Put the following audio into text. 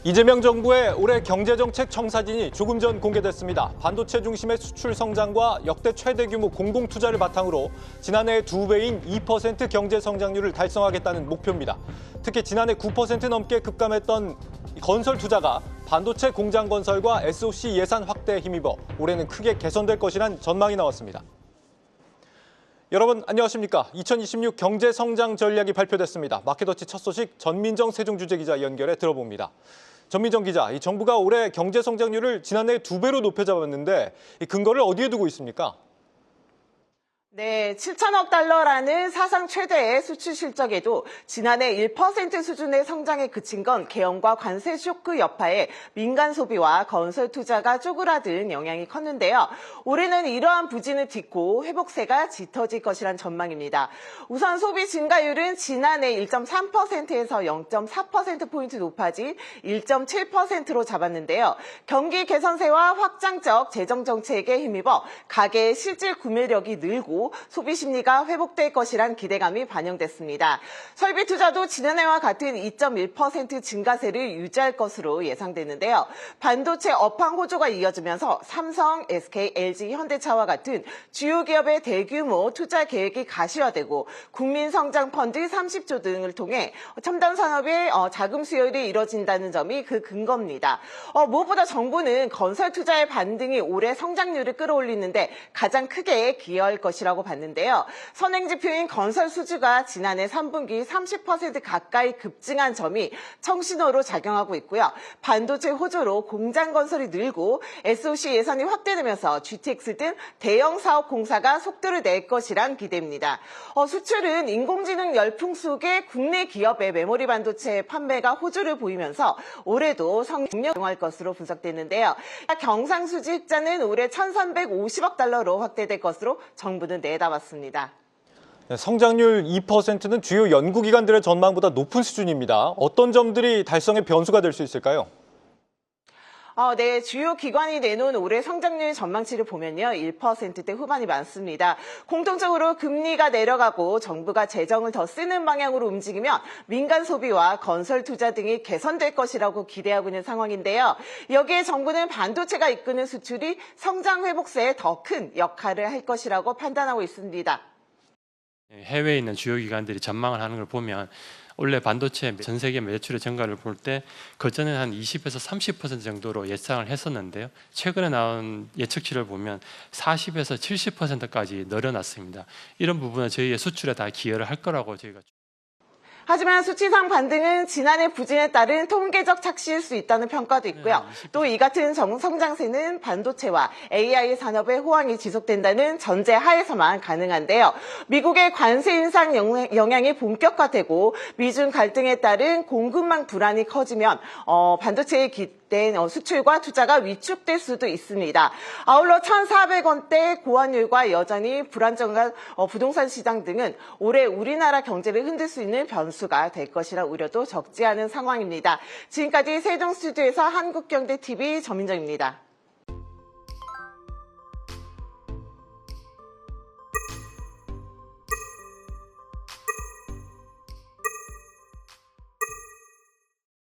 이재명 정부의 올해 경제정책 청사진이 조금 전 공개됐습니다. 반도체 중심의 수출 성장과 역대 최대 규모 공공투자를 바탕으로 지난해 2배인 2% 경제 성장률을 달성하겠다는 목표입니다. 특히 지난해 9% 넘게 급감했던 건설 투자가 반도체 공장 건설과 SOC 예산 확대에 힘입어 올해는 크게 개선될 것이란 전망이 나왔습니다. 여러분 안녕하십니까? 2026 경제성장 전략이 발표됐습니다. 마켓워치 첫 소식 전민정 세종주재기자 연결해 들어봅니다. 전민정 기자, 이 정부가 올해 경제성장률을 지난해 2배로 높여 잡았는데 이 근거를 어디에 두고 있습니까? 네, 7천억 달러라는 사상 최대의 수출 실적에도 지난해 1% 수준의 성장에 그친 건 계엄과 관세 쇼크 여파에 민간 소비와 건설 투자가 쪼그라든 영향이 컸는데요. 올해는 이러한 부진을 딛고 회복세가 짙어질 것이란 전망입니다. 우선 소비 증가율은 지난해 1.3%에서 0.4%포인트 높아진 1.7%로 잡았는데요. 경기 개선세와 확장적 재정정책에 힘입어 가계의 실질 구매력이 늘고 소비 심리가 회복될 것이란 기대감이 반영됐습니다. 설비 투자도 지난해와 같은 2.1% 증가세를 유지할 것으로 예상되는데요. 반도체 업황 호조가 이어지면서 삼성, SK, LG, 현대차와 같은 주요 기업의 대규모 투자 계획이 가시화되고 국민성장펀드 30조 등을 통해 첨단 산업의 자금 수혈이 이뤄진다는 점이 그 근거입니다. 무엇보다 정부는 건설 투자의 반등이 올해 성장률을 끌어올리는데 가장 크게 기여할 것이라고 봤는데요. 선행지표인 건설 수주가 지난해 3분기 30% 가까이 급증한 점이 청신호로 작용하고 있고요. 반도체 호조로 공장 건설이 늘고 SOC 예산이 확대되면서 GTX 등 대형 사업 공사가 속도를 낼 것이란 기대입니다. 수출은 인공지능 열풍 속에 국내 기업의 메모리 반도체 판매가 호조를 보이면서 올해도 성장할 것으로 분석되는데요. 경상수지 흑자는 올해 1,350억 달러로 확대될 것으로 정부는 내다봤습니다. 성장률 2%는 주요 연구기관들의 전망보다 높은 수준입니다. 어떤 점들이 달성의 변수가 될 수 있을까요? 네, 주요 기관이 내놓은 올해 성장률 전망치를 보면요. 1%대 후반이 많습니다. 공통적으로 금리가 내려가고 정부가 재정을 더 쓰는 방향으로 움직이면 민간 소비와 건설 투자 등이 개선될 것이라고 기대하고 있는 상황인데요. 여기에 정부는 반도체가 이끄는 수출이 성장 회복세에 더 큰 역할을 할 것이라고 판단하고 있습니다. 해외에 있는 주요 기관들이 전망을 하는 걸 보면 원래 반도체 전 세계 매출의 증가를 볼 때 그전에는 한 20에서 30% 정도로 예상을 했었는데요. 최근에 나온 예측치를 보면 40에서 70%까지 늘어났습니다. 이런 부분은 저희의 수출에 다 기여를 할 거라고 저희가. 하지만 수치상 반등은 지난해 부진에 따른 통계적 착시일 수 있다는 평가도 있고요. 또 이 같은 성장세는 반도체와 AI 산업의 호황이 지속된다는 전제 하에서만 가능한데요. 미국의 관세 인상 영향이 본격화되고 미중 갈등에 따른 공급망 불안이 커지면 반도체에 기댄 수출과 투자가 위축될 수도 있습니다. 아울러 1,400원대 고환율과 여전히 불안정한 부동산 시장 등은 올해 우리나라 경제를 흔들 수 있는 변수가 될 것이라 우려도 적지 않은 상황입니다. 지금까지 세종 스튜디오에서 한국경제TV 전민정입니다.